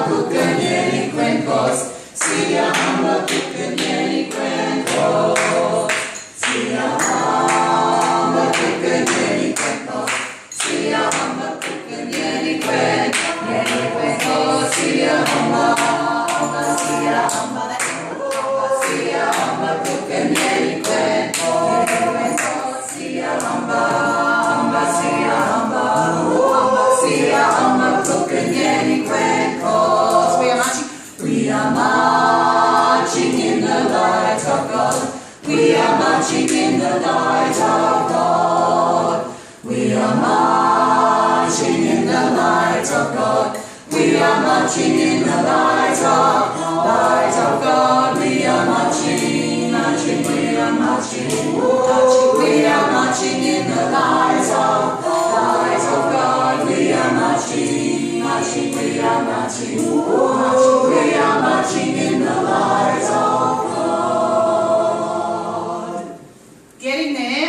kukanyeni kwenkos, siyahamba kukanyeni kwenkos, siyahamba kukanyeni kwenkos, siyahamba kukanyeni kwenkos, siyahamba, siyahamba, siyahamba kukanyeni kwenkos, siyahamba, siyahamba, siyahamba kukanyeni kwenkos. We are marching in the light of God. We are marching in the light of God. We are marching in the light of God. We are marching in the light of God. We are marching, marching, we are marching, we are marching in the light of God. We are marching, marching, we are marching.